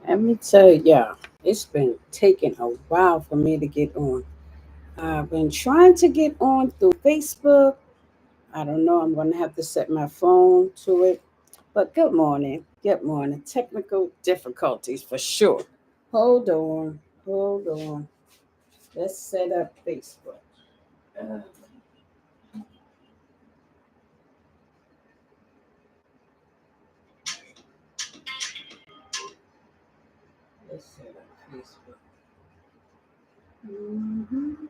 Let me tell y'all, it's been taking a while for me to get on. I've been trying to get on through Facebook. I don't know, I'm going to have to set my phone to it. But good morning. Good morning. Technical difficulties for sure. Hold on. Hold on. Let's set up Facebook. Uh, let's set up Facebook. Mhm.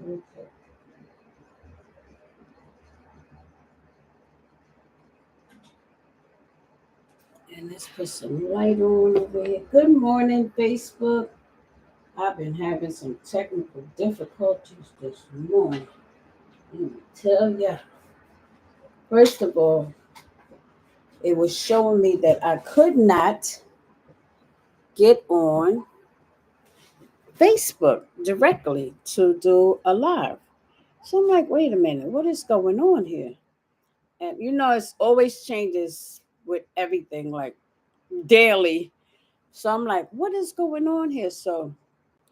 Okay. And let's put some light on over here. Good morning, Facebook. I've been having some technical difficulties this morning. Let me tell ya. First of all, it was showing me that I could not get on Facebook directly to do a live. So I'm like, wait a minute, what is going on here? And it's always changes with everything, like daily. So I'm like, what is going on here? So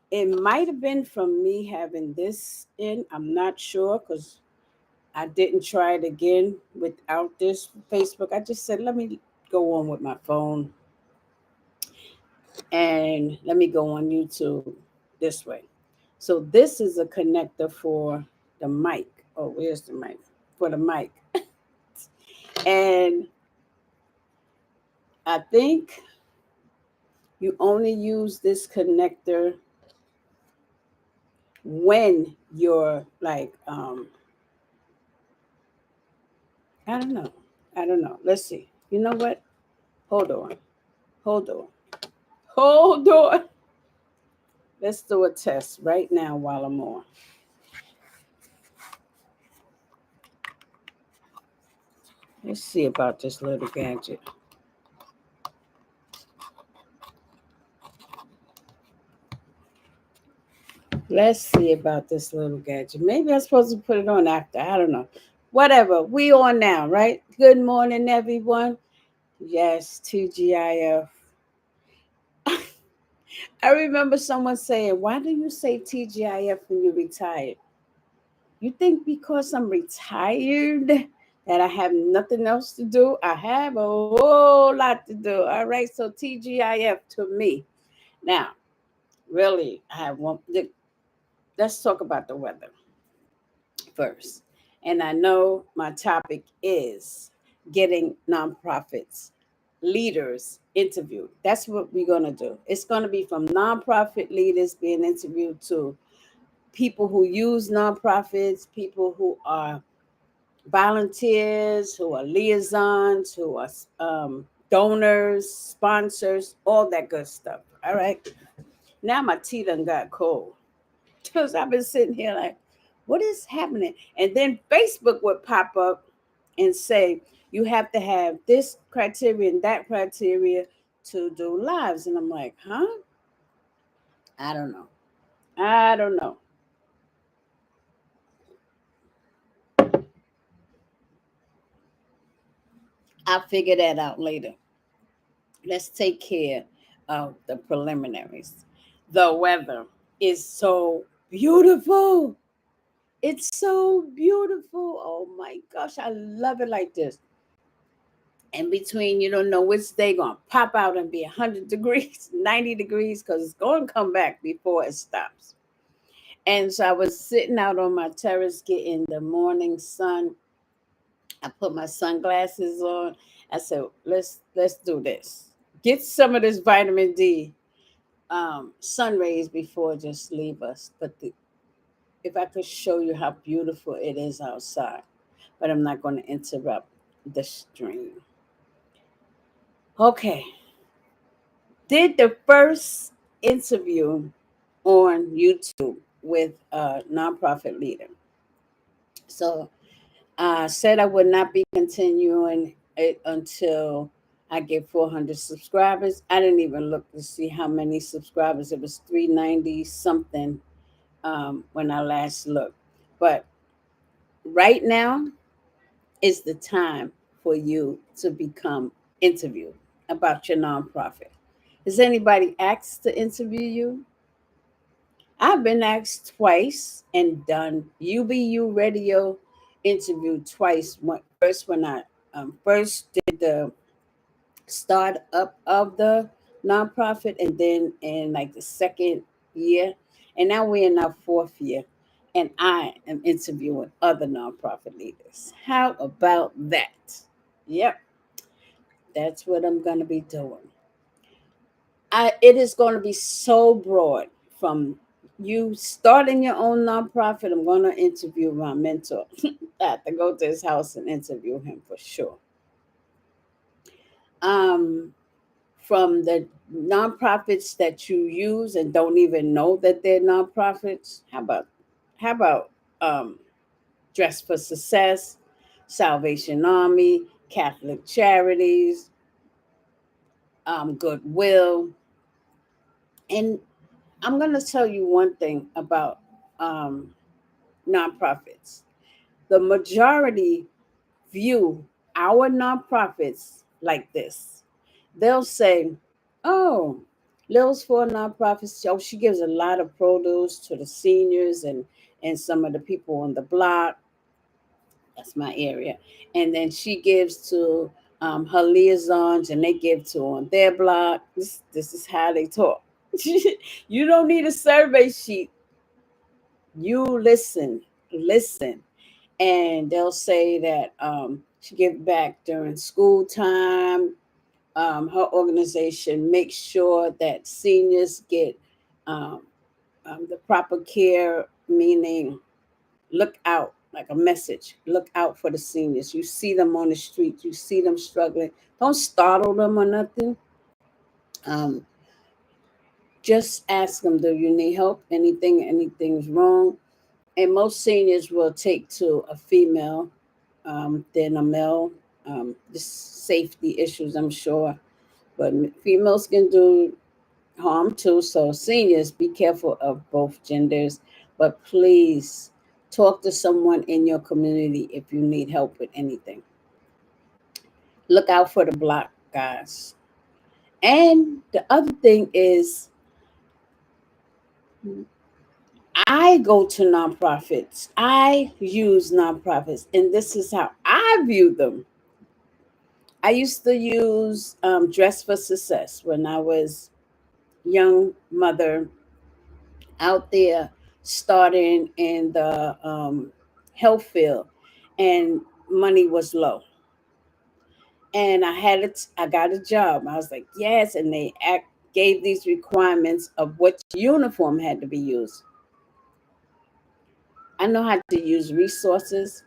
it might have been from me having this in. I'm not sure because I didn't try it again without this Facebook. I just said, let me go on with my phone and let me go on YouTube this way. So this is a connector for the mic. Oh, where's the mic? For the mic. And I think you only use this connector when you're like, I don't know. I don't know. Let's see. You know what? Hold on. Hold on. Hold on. Let's do a test right now while I'm on. Let's see about this little gadget. Let's see about this little gadget. Maybe I'm supposed to put it on after. I don't know. Whatever. We on now, right? Good morning, everyone. Yes, TGIF. I remember someone saying, why do you say TGIF when you're retired? You think because I'm retired that I have nothing else to do? I have a whole lot to do. All right. So TGIF to me. Now, really, I have one. Let's talk about the weather first. And I know my topic is getting nonprofits, leaders interviewed. That's what we're going to do. It's going to be from nonprofit leaders being interviewed to people who use nonprofits, people who are volunteers, who are liaisons, who are donors, sponsors, all that good stuff. All right. Now my tea done got cold because I've been sitting here like, what is happening? And then Facebook would pop up and say, you have to have this criteria and that criteria to do lives. And I'm like, huh? I don't know. I don't know. I'll figure that out later. Let's take care of the preliminaries. The weather is so beautiful. It's so beautiful. Oh my gosh, I love it like this. In between, you don't know which day gonna pop out and be 100 degrees, 90 degrees, because it's going to come back before it stops. And so I was sitting out on my terrace getting the morning sun. I put my sunglasses on. I said, let's do this. Get some of this vitamin D sun rays before just leave us. But if I could show you how beautiful it is outside, but I'm not going to interrupt the stream. Okay, did the first interview on YouTube with a nonprofit leader. So I said I would not be continuing it until I get 400 subscribers. I didn't even look to see how many subscribers. It was 390 something when I last looked. But right now, is the time for you to become interviewed about your nonprofit. Has anybody asked to interview you? I've been asked twice and done UBU radio interview twice. First, when I first did the start up of the nonprofit, and then in like the second year, and now we're in our fourth year, and I am interviewing other nonprofit leaders. How about that? Yep, that's what I'm going to be doing. It is going to be so broad, from you starting your own nonprofit. I'm going to interview my mentor. I have to go to his house and interview him for sure. Um, from the nonprofits that you use and don't even know that they're nonprofits. How about um, Dress for Success, Salvation Army, Catholic Charities, Goodwill, and I'm going to tell you one thing about um, nonprofits. The majority view our nonprofits like this. They'll say, "Oh, Lil's for a nonprofit show. She gives a lot of produce to the seniors and some of the people on the block. That's my area. And then she gives to her liaisons, and they give to on their block. This is how they talk. You don't need a survey sheet. You listen, and they'll say that she give back during school time. Her organization makes sure that seniors get um, the proper care, meaning look out, like a message, look out for the seniors. You see them on the street, you see them struggling. Don't startle them or nothing. Um, just ask them, do you need help? Anything's wrong? And most seniors will take to a female than a male. Just safety issues, I'm sure. But females can do harm too. So seniors, be careful of both genders. But please talk to someone in your community if you need help with anything. Look out for the block guys. And the other thing is, I go to nonprofits. I use nonprofits, and this is how I view them. I used to use Dress for Success when I was young mother out there starting in the health field, and money was low. And I had it. I got a job. I was like, yes, and gave these requirements of what uniform had to be used. I know how to use resources.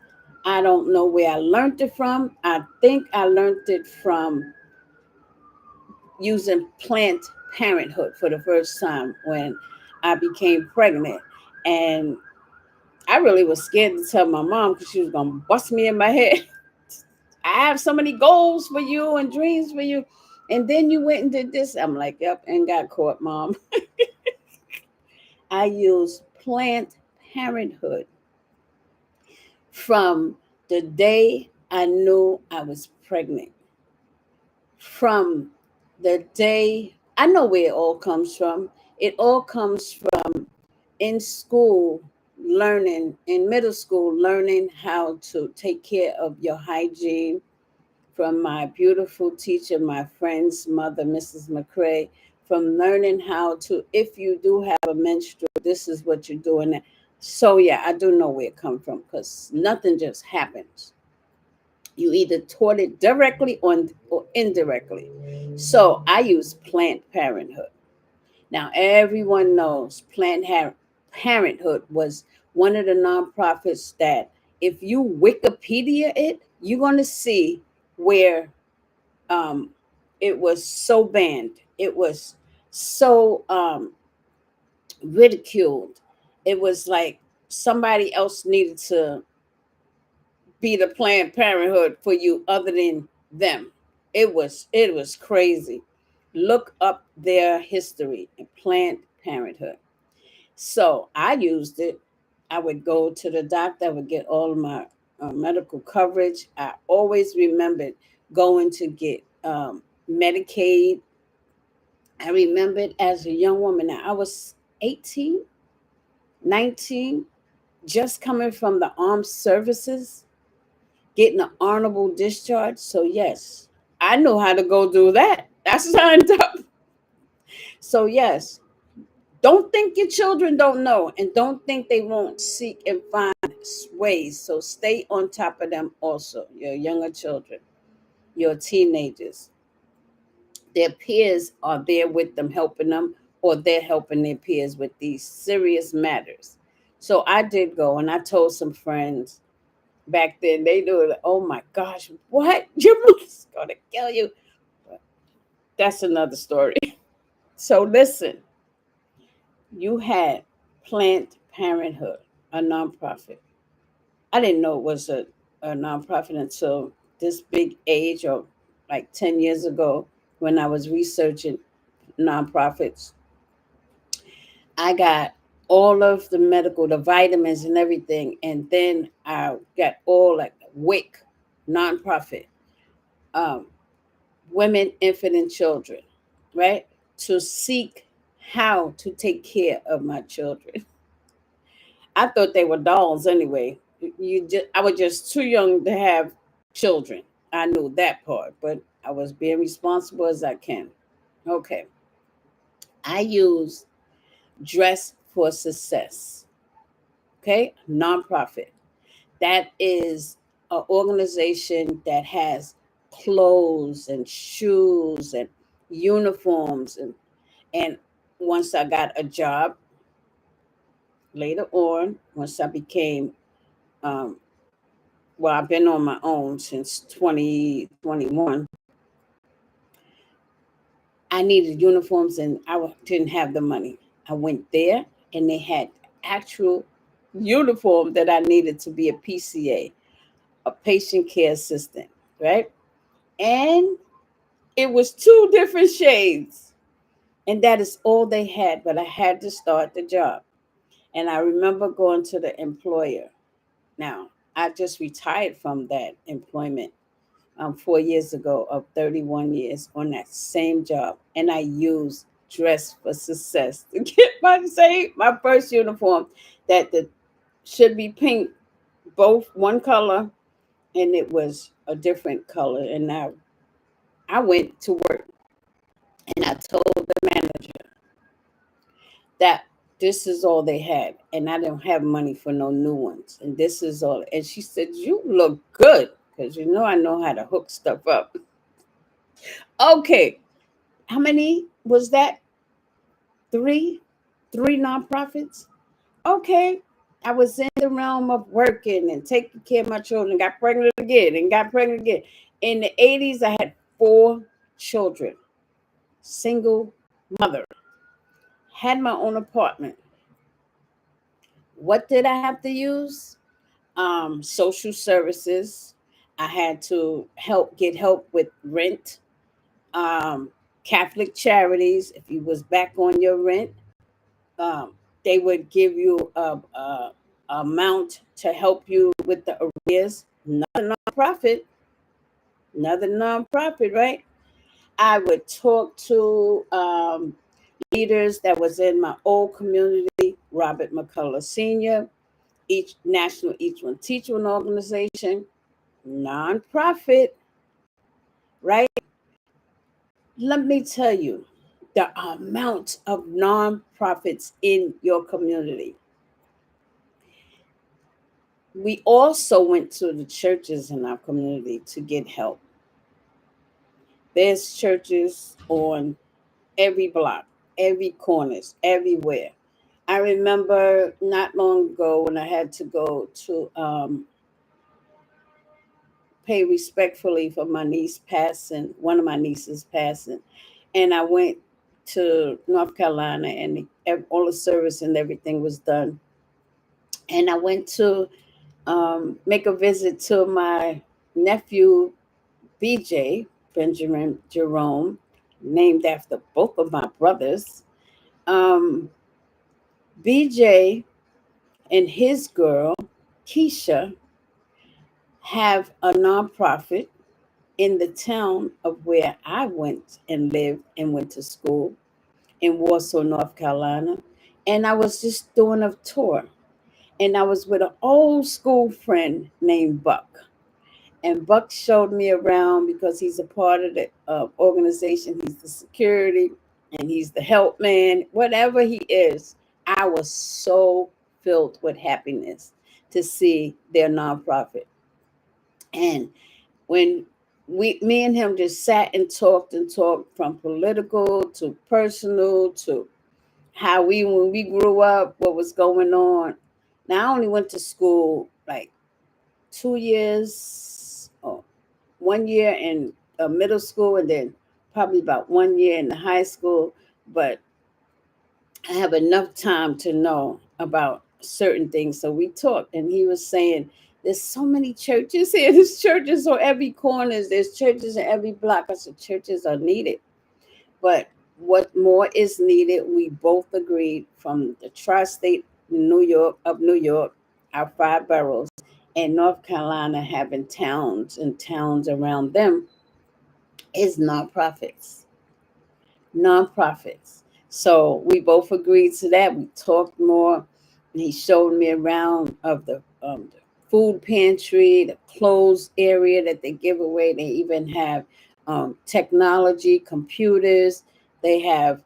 I don't know where I learned it from. I think I learned it from using Planned Parenthood for the first time when I became pregnant. And I really was scared to tell my mom because she was going to bust me in my head. I have so many goals for you and dreams for you. And then you went and did this. I'm like, yep, and got caught, mom. I used Planned Parenthood from the day I knew I was pregnant. From the day, I know where it all comes from. It all comes from in school, learning, in middle school, learning how to take care of your hygiene, from my beautiful teacher, my friend's mother, Mrs. McCrae, from learning how to, if you do have a menstrual, this is what you're doing. So yeah, I do know where it comes from, because nothing just happens. You either taught it directly or indirectly. So I use Planned Parenthood. Now everyone knows Parenthood was one of the nonprofits that, if you Wikipedia it, you're going to see where um, it was so banned. It was so ridiculed. It was like somebody else needed to be the Planned Parenthood for you other than them. It was crazy. Look up their history in Planned Parenthood. So I used it. I would go to the doctor. I would get all of my medical coverage. I always remembered going to get Medicaid. I remembered as a young woman, now I was 18, 19, just coming from the armed services, getting an honorable discharge. So, yes, I know how to go do that. I signed up. So, yes, don't think your children don't know, and don't think they won't seek and find ways. So, stay on top of them also, your younger children, your teenagers. Their peers are there with them, helping them, or they're helping their peers with these serious matters. So, I did go and I told some friends back then, they knew, oh my gosh, what? Your mother's going to kill you. That's another story. So listen, you had Planned Parenthood, a nonprofit. I didn't know it was a nonprofit until this big age, or like 10 years ago, when I was researching nonprofits. I got all of the medical, the vitamins and everything. And then I got all like WIC, nonprofit, um, women, infant, and children, right? To seek how to take care of my children. I thought they were dolls anyway. I was just too young to have children. I knew that part, but I was being responsible as I can. Okay. I use Dress for Success. Okay, nonprofit. That is an organization that has clothes and shoes and uniforms, and once I got a job later on, once I became, um, well, I've been on my own since 2021. I needed uniforms and didn't have the money. I went there and they had actual uniform that I needed to be a PCA, a patient care assistant, right? And it was two different shades. And that is all they had, but I had to start the job. And I remember going to the employer. Now, I just retired from that employment 4 years ago of 31 years on that same job. And I used Dress for Success to get my first uniform that should be pink, both one color, and it was a different color. And now I went to work and I told the manager that this is all they had, and I don't have money for no new ones. And this is all. And she said, "You look good because I know how to hook stuff up." Okay, how many was that? Three, three nonprofits. Okay, I was in the realm of working and taking care of my children. Got pregnant again and got pregnant again. In the 80s, I had 4 children, single mother, had my own apartment. What did I have to use? Social services. I had to get help with rent. Um, Catholic charities. If you was back on your rent, um, they would give you a amount to help you with the arrears. Another nonprofit, right? I would talk to leaders that was in my old community, Robert McCullough Sr., each National Each One Teach One organization, nonprofit, right? Let me tell you the amount of nonprofits in your community. We also went to the churches in our community to get help. There's churches on every block, every corners, everywhere. I remember not long ago when I had to go to pay respectfully for my niece passing, one of my nieces passing, and I went to North Carolina, and all the service and everything was done. And I went to make a visit to my nephew BJ, Benjamin Jerome, named after both of my brothers. Um, BJ and his girl, Keisha, have a nonprofit in the town of where I went and lived and went to school in Warsaw, North Carolina. And I was just doing a tour. And I was with an old school friend named Buck. And Buck showed me around because he's a part of the organization. He's the security and he's the help man, whatever he is. I was so filled with happiness to see their nonprofit. And when me and him just sat and talked from political to personal to how when we grew up, what was going on. Now I only went to school like 2 years, or 1 year in middle school, and then probably about 1 year in the high school. But I have enough time to know about certain things. So we talked, and he was saying, there's so many churches here. There's churches on every corner. There's churches in every block. I said, churches are needed. But what more is needed, we both agreed from the tri-state New York, our 5 boroughs, and North Carolina having towns and towns around them, is nonprofits. Nonprofits. So we both agreed to that. We talked more. And he showed me around of the food pantry, the clothes area that they give away. They even have technology, computers. They have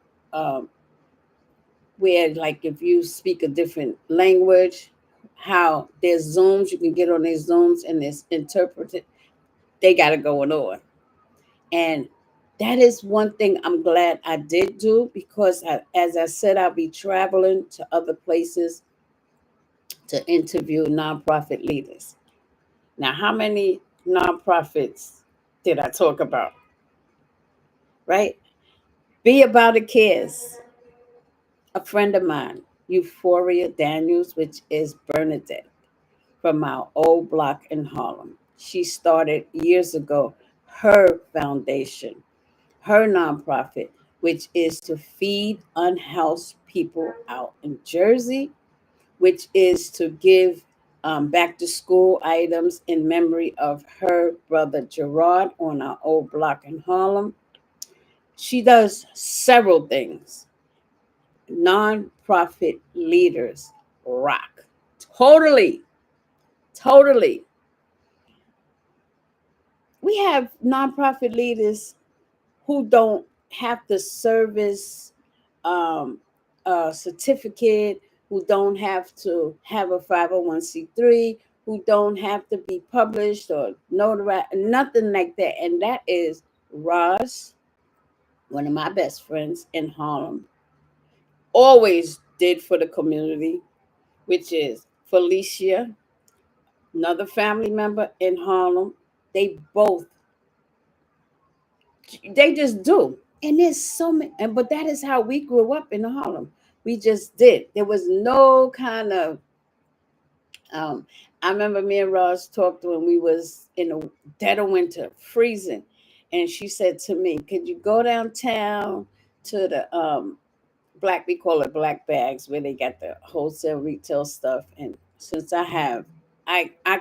where, like, if you speak a different language, how there's Zooms, you can get on their Zooms and it's interpreted. They got it going on. And that is one thing I'm glad I did do because, as I said, I'll be traveling to other places to interview nonprofit leaders. Now, how many nonprofits did I talk about? Right? Be About It Cares. A friend of mine, Euphoria Daniels, which is Bernadette from our old block in Harlem. She started years ago her foundation, her nonprofit, which is to feed unhoused people out in Jersey, which is to give back to school items in memory of her brother Gerard on our old block in Harlem. She does several things. Nonprofit leaders rock. Totally, totally. We have nonprofit leaders who don't have to service um, a certificate, who don't have to have a 501c3, who don't have to be published or notarized, nothing like that. And that is Roz, one of my best friends in Harlem, always did for the community, which is Felicia, another family member in Harlem. They both, they just do. And there's so many, and but that is how we grew up in Harlem. We just did. There was no kind of um I remember me and Ross talked when we was in the dead of winter, freezing. And she said to me, could you go downtown to the black, we call it black bags, where they got the wholesale retail stuff. And since I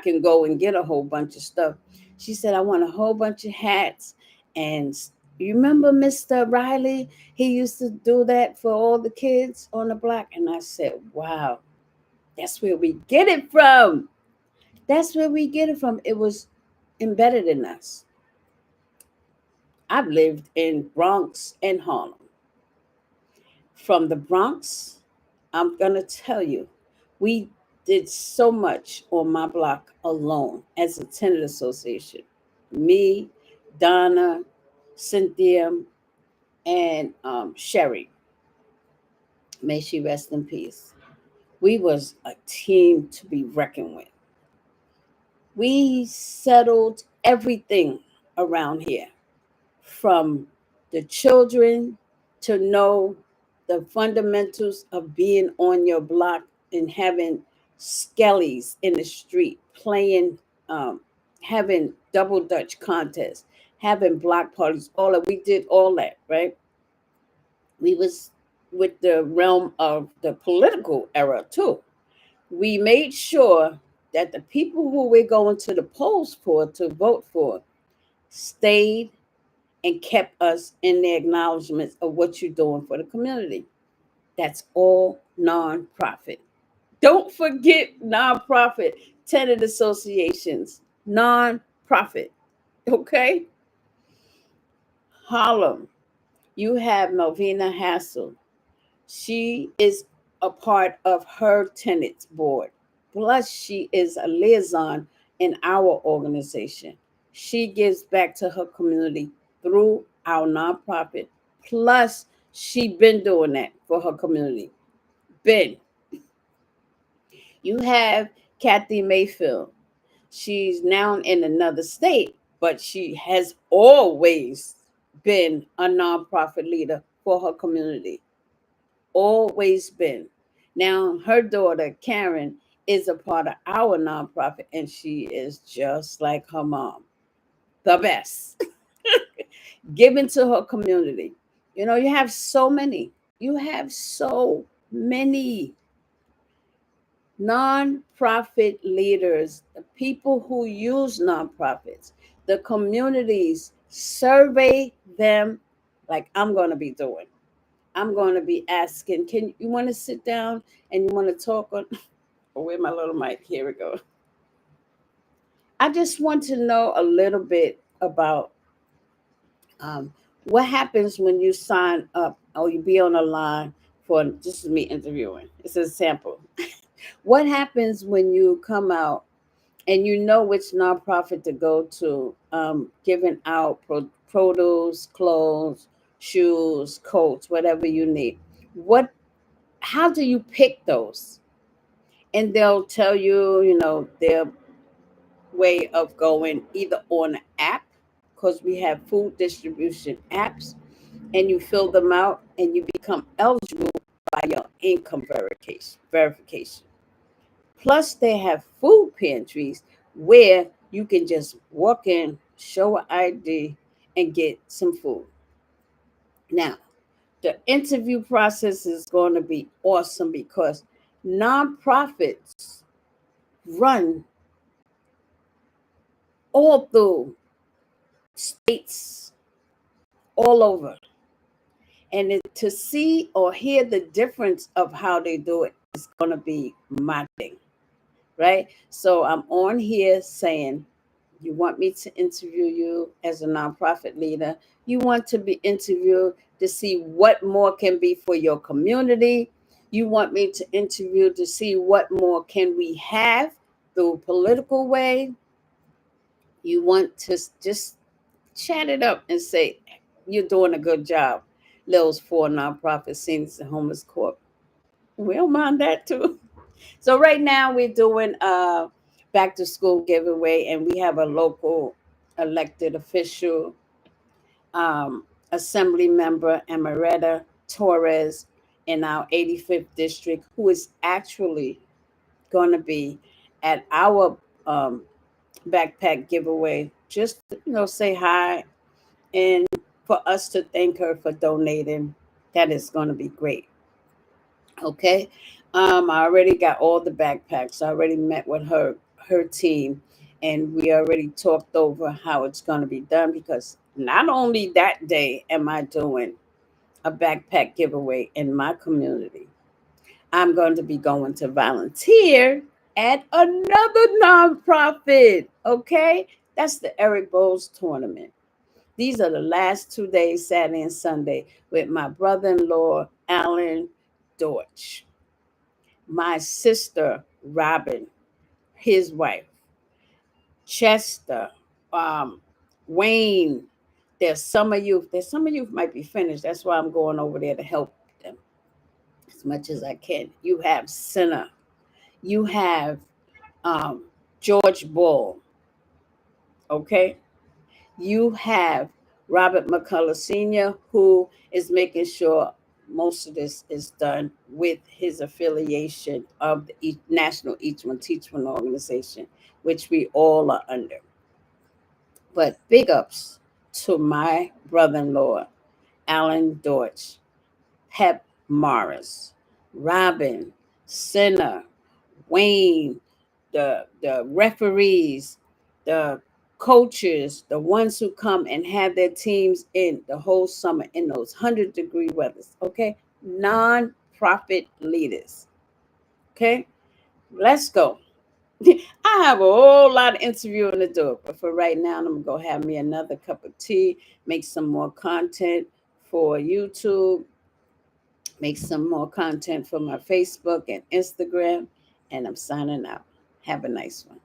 can go and get a whole bunch of stuff. She said, I want a whole bunch of hats. And you remember Mr. Riley? He used to do that for all the kids on the block. And I said, wow, that's where we get it from. That's where we get it from. It was embedded in us. I've lived in Bronx and Harlem. From the Bronx, I'm going to tell you, we did so much on my block alone as a tenant association. Me, Donna, Cynthia, and Sherry. May she rest in peace. We was a team to be reckoned with. We settled everything around here, from the children to know the fundamentals of being on your block and having skellies in the street, playing, um, having double dutch contests, having block parties, all that. We did all that, right? We was with the realm of the political era too. We made sure that the people who we're going to the polls for to vote for stayed and kept us in the acknowledgments of what you're doing for the community. That's all nonprofit. Don't forget nonprofit, tenant associations, nonprofit. Okay? Harlem, you have Melvina Hassel. She is a part of her tenants board. Plus, she is a liaison in our organization. She gives back to her community through our nonprofit. Plus, she been doing that for her community. Been. You have Kathy Mayfield. She's now in another state, but she has always been a nonprofit leader for her community. Always been. Now, her daughter, Karen, is a part of our nonprofit, and she is just like her mom, the best, giving to her community. You know, you have so many. You have so many nonprofit leaders, the people who use nonprofits, the communities, survey them like I'm going to be doing. I'm going to be asking, can you want to sit down and you want to talk on? Oh, where my little mic? Here we go. I just want to know a little bit about um, what happens when you sign up or you be on a line for this is me interviewing. It's a sample. What happens when you come out and you know which nonprofit to go to, giving out produce, clothes, shoes, coats, whatever you need? What? How do you pick those? And they'll tell you, you know, their way of going either on an app, because we have food distribution apps, and you fill them out and you become eligible by your income verification. Plus, they have food pantries where you can just walk in, show an ID, and get some food. Now, the interview process is going to be awesome because nonprofits run all through states all over. And to see or hear the difference of how they do it is going to be my thing, right? So I'm on here saying, you want me to interview you as a nonprofit leader. You want to be interviewed to see what more can be for your community. You want me to interview to see what more can we have through political way. You want to just chat it up and say, you're doing a good job. Those four nonprofit seniors and homeless corp. We don't mind that too. So right now we're doing a back to school giveaway, and we have a local elected official, assembly member Amaretta Torres in our 85th district, who is actually going to be at our backpack giveaway. Just say hi and for us to thank her for donating. That is going to be great. Okay. I already got all the backpacks. I already met with her team, and we already talked over how it's going to be done, because not only that day am I doing a backpack giveaway in my community, I'm going to be going to volunteer at another nonprofit. Okay. That's the Eric Bowles tournament. These are the last 2 days, Saturday and Sunday, with my brother-in-law, Alan Deutsch, my sister, Robin, his wife, Chester, um, Wayne. There's summer youth. There's summer youth might be finished. That's why I'm going over there to help them as much as I can. You have Sinner. You have um, George Bull. Okay. You have Robert McCullough Sr., who is making sure most of this is done with his affiliation of the National Each One Teach One organization, which we all are under. But big ups to my brother in law, Alan Deutsch, Pep Morris, Robin, Sinner, Wayne, the referees, the coaches, the ones who come and have their teams in the whole summer in those 100-degree weathers. Okay, non-profit leaders. Okay, let's go. I have a whole lot of interviewing to do, but for right now, I'm gonna go have me another cup of tea, make some more content for YouTube, make some more content for my Facebook and Instagram, and I'm signing out. Have a nice one.